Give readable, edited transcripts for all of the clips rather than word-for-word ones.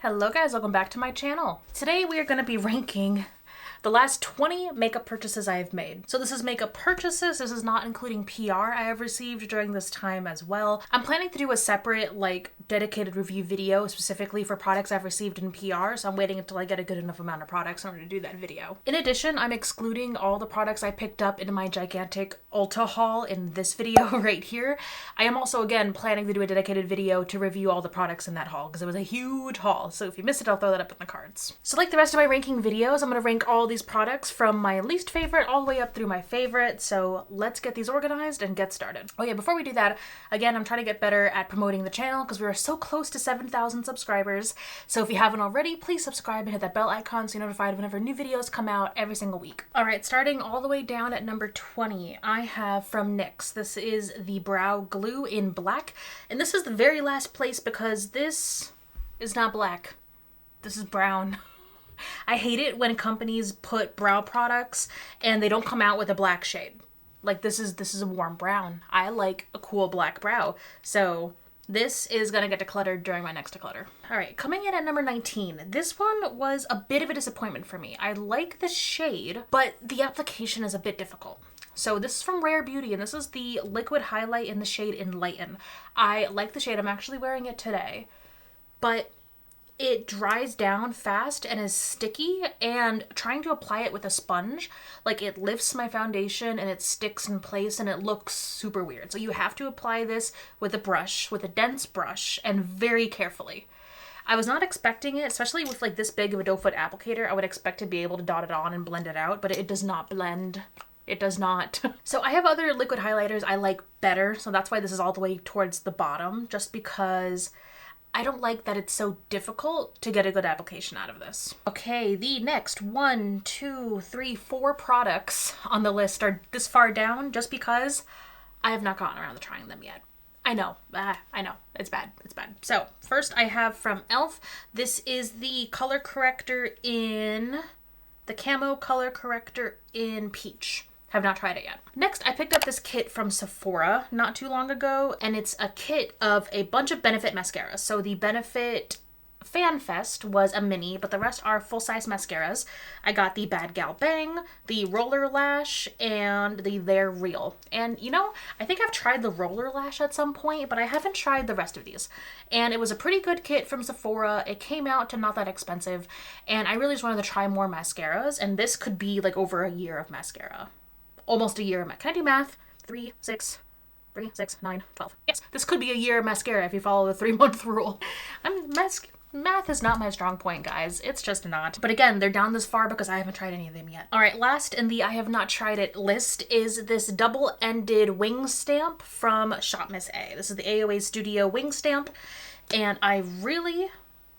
Hello guys, welcome back to my channel. Today we are going to be ranking the last 20 makeup purchases I have made. So this is makeup purchases. This is not including PR I have received during this time as well. I'm planning to do a separate dedicated review video specifically for products I've received in PR. So I'm waiting until I get a good enough amount of products in order to do that video. In addition, I'm excluding all the products I picked up in my gigantic Ulta haul in this video right here. I am also again planning to do a dedicated video to review all the products in that haul because it was a huge haul. So if you missed it, I'll throw that up in the cards. So like the rest of my ranking videos, I'm going to rank all these products from my least favorite all the way up through my favorite. So let's get these organized and get started. Oh yeah, before we do that, again, I'm trying to get better at promoting the channel because we are so close to 7,000 subscribers. So if you haven't already, please subscribe and hit that bell icon so you're notified whenever new videos come out every single week. All right, starting all the way down at number 20, I have from NYX. This is the Brow Glue in black. And this is the very last place because this is not black. This is brown. I hate it when companies put brow products and they don't come out with a black shade. Like this is a warm brown. I like a cool black brow. So this is gonna get decluttered during my next declutter. All right, coming in at number 19. This one was a bit of a disappointment for me. I like the shade, but the application is a bit difficult. So this is from Rare Beauty, and this is the liquid highlight in the shade Enlighten. I like the shade. I'm actually wearing it today, but it dries down fast and is sticky, and trying to apply it with a sponge, it lifts my foundation and it sticks in place and it looks super weird. So you have to apply this with a brush, with a dense brush, and very carefully. I was not expecting it, especially with this big of a doe foot applicator. I would expect to be able to dot it on and blend it out, but it does not blend. It does not. So I have other liquid highlighters I like better, so that's why this is all the way towards the bottom, just because I don't like that it's so difficult to get a good application out of this. Okay, the next 4 products on the list are this far down just because I have not gotten around to trying them yet. I know, it's bad, it's bad. So first I have from e.l.f. This is the color corrector in, the Camo color corrector in Peach. Have not tried it yet. Next, I picked up this kit from Sephora not too long ago, and it's a kit of a bunch of Benefit mascaras. So the Benefit Fan Fest was a mini, but the rest are full-size mascaras. I got the Bad Gal Bang, the Roller Lash, and the They're Real. And I think I've tried the Roller Lash at some point, but I haven't tried the rest of these. And it was a pretty good kit from Sephora. It came out to not that expensive, and I really just wanted to try more mascaras, and this could be over a year of mascara. Almost a year. Can I do math? 3, 6, 9, 12. Yes, this could be a year of mascara if you follow the 3-month rule. Math is not my strong point, guys. It's just not. But again, they're down this far because I haven't tried any of them yet. All right, last in the I have not tried it list is this double-ended wing stamp from Shop Miss A. This is the AOA Studio wing stamp, and I really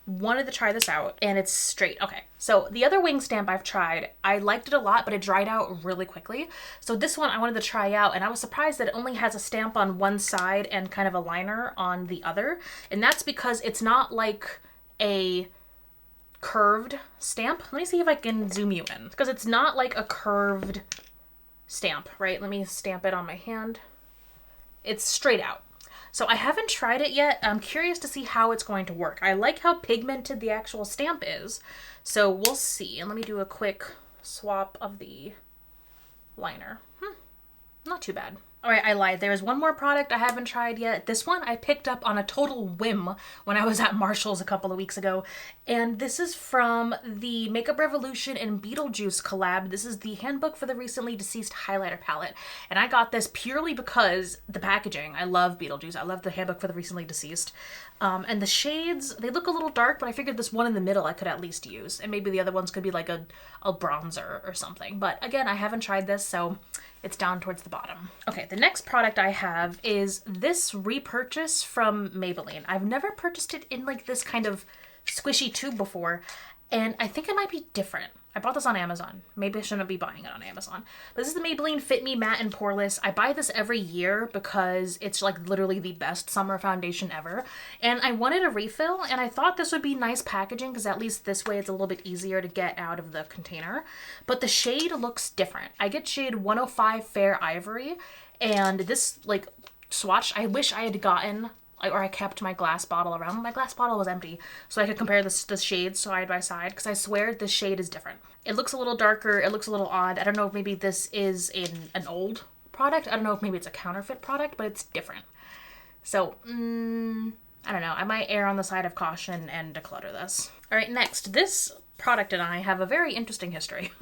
wanted to try this out, and it's straight. Okay, so the other wing stamp I've tried, I liked it a lot, but it dried out really quickly. So this one I wanted to try out, and I was surprised that it only has a stamp on one side and kind of a liner on the other. And that's because it's not like a curved stamp. Let me see if I can zoom you in, because it's not like a curved stamp, right? Let me stamp it on my hand. It's straight out. So I haven't tried it yet. I'm curious to see how it's going to work. I like how pigmented the actual stamp is. So we'll see. And let me do a quick swap of the liner. Not too bad. All right, I lied. There is one more product I haven't tried yet. This one I picked up on a total whim when I was at Marshall's a couple of weeks ago. And this is from the Makeup Revolution and Beetlejuice collab. This is the Handbook for the Recently Deceased Highlighter Palette. And I got this purely because the packaging. I love Beetlejuice. I love the Handbook for the Recently Deceased. And the shades, they look a little dark, but I figured this one in the middle I could at least use. And maybe the other ones could be like a bronzer or something. But again, I haven't tried this, so it's down towards the bottom. Okay, the next product I have is this repurchase from Maybelline. I've never purchased it in this kind of squishy tube before, and I think it might be different. I bought this on Amazon. Maybe I shouldn't be buying it on Amazon. But this is the Maybelline Fit Me Matte and Poreless. I buy this every year because it's literally the best summer foundation ever. And I wanted a refill, and I thought this would be nice packaging because at least this way it's a little bit easier to get out of the container. But the shade looks different. I get shade 105 Fair Ivory, and this swatch, I wish I had gotten or I kept my glass bottle around. My glass bottle was empty, so I could compare the shades side by side, because I swear this shade is different. It looks a little darker, it looks a little odd. I don't know if maybe this is an old product. I don't know if maybe it's a counterfeit product, but it's different. So, I don't know. I might err on the side of caution and declutter this. All right, next. This product and I have a very interesting history.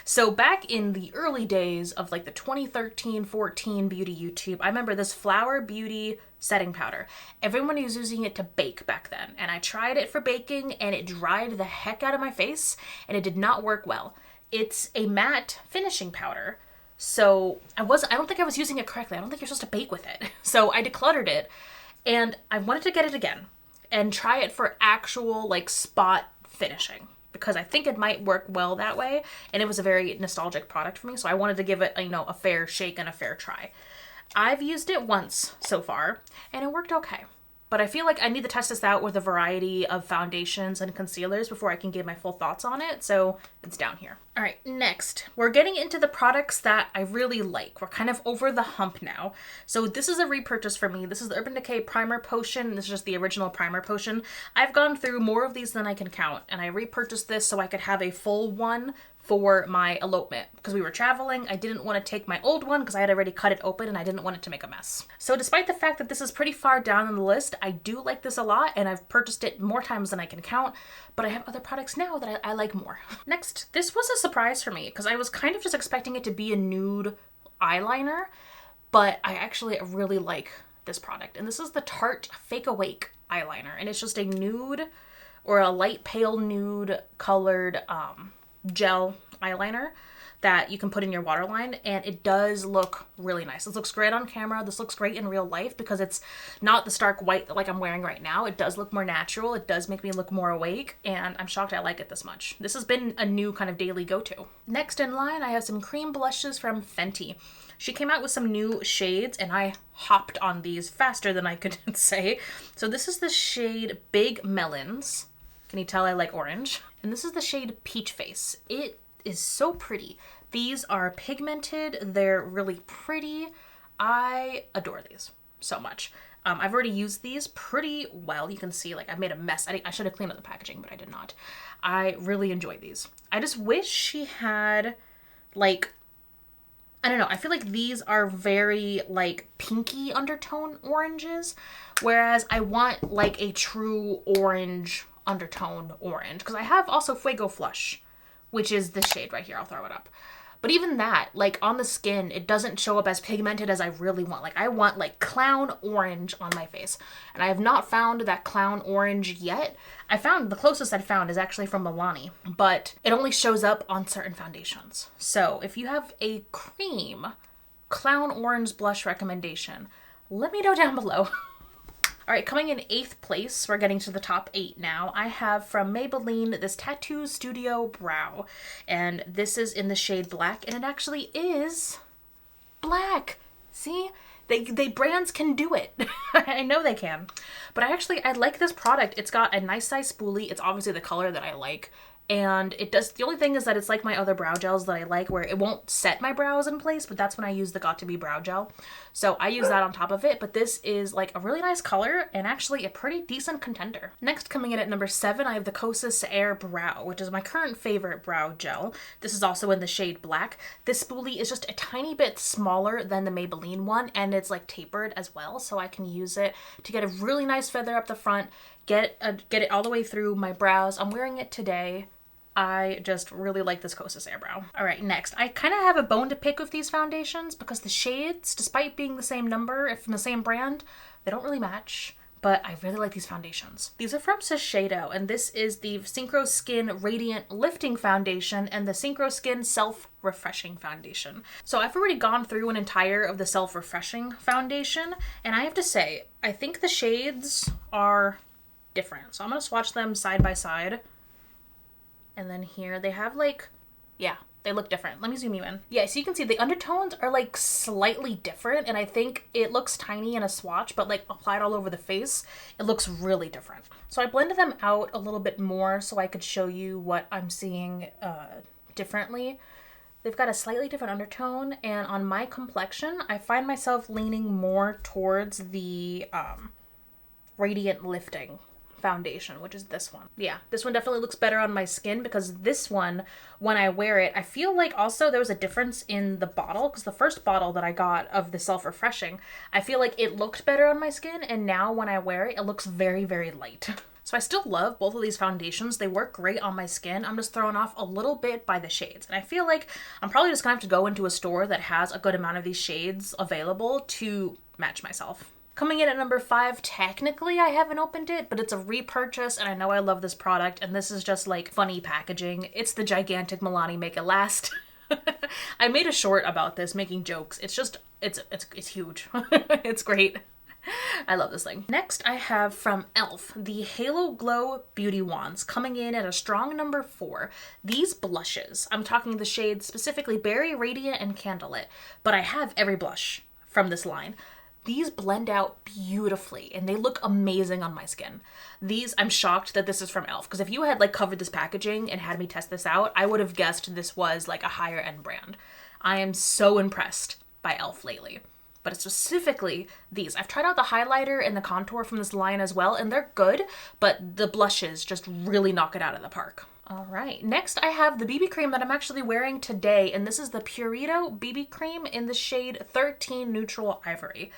So back in the early days of like the 2013-14 beauty YouTube, I remember this Flower Beauty setting powder. Everyone was using it to bake back then, and I tried it for baking and it dried the heck out of my face and it did not work well. It's a matte finishing powder. So I don't think I was using it correctly. I don't think you're supposed to bake with it. So I decluttered it and I wanted to get it again and try it for actual like spot finishing, because I think it might work well that way, and it was a very nostalgic product for me, so I wanted to give it, you know, a fair shake and a fair try. I've used it once so far, and it worked okay. But I feel like I need to test this out with a variety of foundations and concealers before I can give my full thoughts on it, so it's down here. All right, next, we're getting into the products that I really like. We're kind of over the hump now. So this is a repurchase for me. This is the Urban Decay Primer Potion. This is just the original Primer Potion. I've gone through more of these than I can count, and I repurchased this so I could have a full one for my elopement, because we were traveling. I didn't want to take my old one because I had already cut it open and I didn't want it to make a mess. So despite the fact that this is pretty far down on the list, I do like this a lot and I've purchased it more times than I can count, but I have other products now that I like more. Next, this was a surprise for me because I was kind of just expecting it to be a nude eyeliner, but I actually really like this product. And this is the Tarte Fake Awake eyeliner, and it's just a nude or a light pale nude colored gel eyeliner that you can put in your waterline, and it does look really nice. This looks great on camera. This looks great in real life because it's not the stark white like I'm wearing right now. It does look more natural. It does make me look more awake, and I'm shocked I like it this much. This has been a new kind of daily go-to. Next in line, I have some cream blushes from Fenty. She came out with some new shades, and I hopped on these faster than I could say. So this is the shade Big Melons. Can you tell I like orange? And this is the shade Peach Face. It is so pretty. These are pigmented. They're really pretty. I adore these so much. I've already used these pretty well. You can see like I made a mess. I should have cleaned up the packaging, but I did not. I really enjoy these. I just wish she had like, I don't know. I feel like these are very like pinky undertone oranges, whereas I want like a true orange undertone orange, because I have also Fuego Flush, which is this shade right here. I'll throw it up. But even that, like on the skin, it doesn't show up as pigmented as I really want. Like I want like clown orange on my face, and I have not found that clown orange yet. I found the closest I've found is actually from Milani, but it only shows up on certain foundations. So if you have a cream clown orange blush recommendation, let me know down below. All right, coming in 8th place, we're getting to the top 8 now. I have from Maybelline this Tattoo Studio Brow, and this is in the shade Black, and it actually is black. See? They brands can do it. I know they can. But I like this product. It's got a nice size spoolie. It's obviously the color that I like. And it does, the only thing is that it's like my other brow gels that I like, where it won't set my brows in place, but that's when I use the Got To Be brow gel. So I use that on top of it, but this is like a really nice color and actually a pretty decent contender. Next, coming in at number 7, I have the Kosas Air Brow, which is my current favorite brow gel. This is also in the shade Black. This spoolie is just a tiny bit smaller than the Maybelline one, and it's like tapered as well, so I can use it to get a really nice feather up the front, get it all the way through my brows. I'm wearing it today. I just really like this Kosas Air Brow. All right, next. I kind of have a bone to pick with these foundations because the shades, despite being the same number, if from the same brand, they don't really match. But I really like these foundations. These are from Shishedo, and this is the SynchroSkin Radiant Lifting Foundation and the SynchroSkin Self-Refreshing Foundation. So I've already gone through an entire of the Self-Refreshing Foundation, and I have to say, I think the shades are different. So I'm going to swatch them side by side. And then here they have like, yeah, they look different. Let me zoom you in. Yeah, so you can see the undertones are like slightly different, and I think it looks tiny in a swatch, but like applied all over the face, it looks really different. So I blended them out a little bit more so I could show you what I'm seeing differently. They've got a slightly different undertone, and on my complexion, I find myself leaning more towards the Radiant Lifting foundation, which is this one. Yeah, this one definitely looks better on my skin because this one, when I wear it, I feel like also there was a difference in the bottle, because the first bottle that I got of the Self-Refreshing, I feel like it looked better on my skin, and now when I wear it, it looks very, very light. So I still love both of these foundations. They work great on my skin. I'm just thrown off a little bit by the shades. And I feel like I'm probably just gonna have to go into a store that has a good amount of these shades available to match myself. Coming in at number 5, technically I haven't opened it, but it's a repurchase and I know I love this product, and this is just like funny packaging. It's the gigantic Milani Make It Last. I made a short about this making jokes. It's just, it's huge. It's great. I love this thing. Next I have from e.l.f. the Halo Glow Beauty Wands, coming in at a strong number 4. These blushes, I'm talking the shades specifically Berry, Radiant, and Candlelit, but I have every blush from this line. These blend out beautifully and they look amazing on my skin. These, I'm shocked that this is from e.l.f. because if you had like covered this packaging and had me test this out, I would have guessed this was like a higher end brand. I am so impressed by e.l.f. lately. But specifically these. I've tried out the highlighter and the contour from this line as well, and they're good, but the blushes just really knock it out of the park. All right, next I have the BB cream that I'm actually wearing today, and this is the Purrito BB Cream in the shade 13 Neutral Ivory.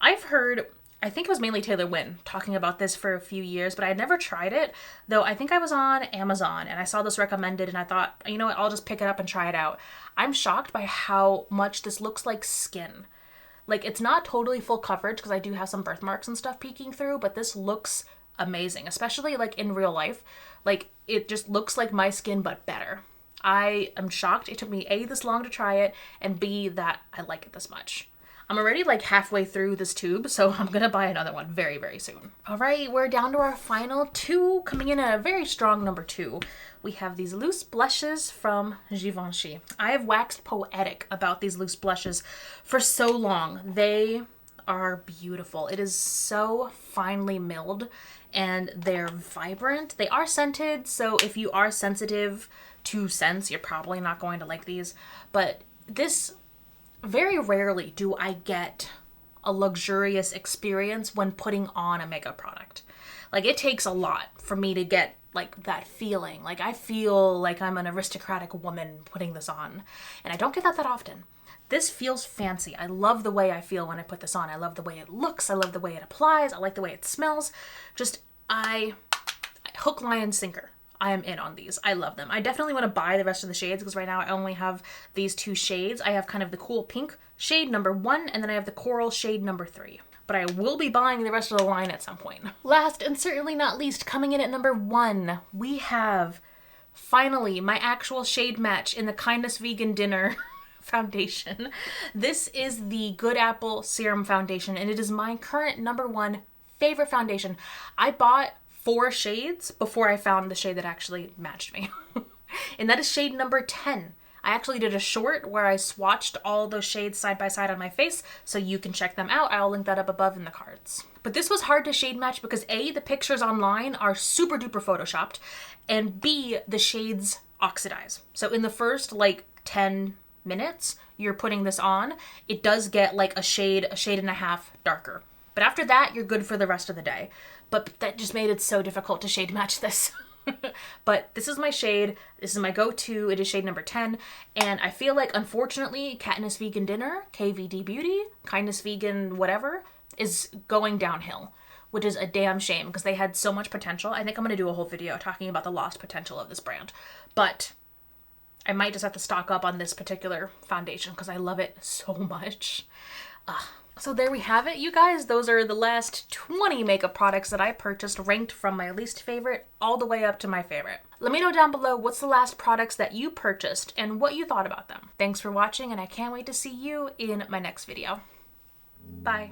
I've heard, I think it was mainly Taylor Wynn talking about this for a few years, but I had never tried it, though I think I was on Amazon and I saw this recommended and I thought, you know what, I'll just pick it up and try it out. I'm shocked by how much this looks like skin. Like, it's not totally full coverage because I do have some birthmarks and stuff peeking through, but this looks amazing, especially like in real life. Like, it just looks like my skin, but better. I am shocked it took me A, this long to try it, and B, that I like it this much. I'm already like halfway through this tube, so I'm gonna buy another one very, very soon. All right, we're down to our final 2, coming in at a very strong number 2. We have these loose blushes from Givency. I have waxed poetic about these loose blushes for so long. They are beautiful. It is so finely milled and they're vibrant. They are scented, so if you are sensitive to scents, you're probably not going to like these. But this, very rarely do I get a luxurious experience when putting on a makeup product. Like, it takes a lot for me to get like that feeling. Like, I feel like I'm an aristocratic woman putting this on, and I don't get that often. This feels fancy. I love the way I feel when I put this on. I love the way it looks. I love the way it applies. I like the way it smells. Just, hook, line, and sinker. I am in on these. I love them. I definitely want to buy the rest of the shades because right now I only have these 2 shades. I have kind of the cool pink shade number 1, and then I have the coral shade number 3. But I will be buying the rest of the line at some point. Last and certainly not least, coming in at number 1, we have finally my actual shade match in the Kindness Vegan Dinner foundation. This is the Good Apple Serum Foundation, and it is my current number 1 favorite foundation. I bought 4 shades before I found the shade that actually matched me. And that is shade number 10. I actually did a short where I swatched all those shades side by side on my face, so you can check them out. I'll link that up above in the cards. But this was hard to shade match because A, the pictures online are super duper photoshopped, and B, the shades oxidize. So in the first like 10 minutes you're putting this on, it does get like a shade and a half darker. But after that, you're good for the rest of the day. But that just made it so difficult to shade match this. But this is my shade. This is my go-to. It is shade number 10. And I feel like, unfortunately, Katniss Vegan Dinner, KVD Beauty, Kindness Vegan whatever, is going downhill, which is a damn shame because they had so much potential. I think I'm going to do a whole video talking about the lost potential of this brand. But I might just have to stock up on this particular foundation because I love it so much. So there we have it, you guys. Those are the last 20 makeup products that I purchased, ranked from my least favorite all the way up to my favorite. Let me know down below what's the last products that you purchased and what you thought about them. Thanks for watching, and I can't wait to see you in my next video. Bye.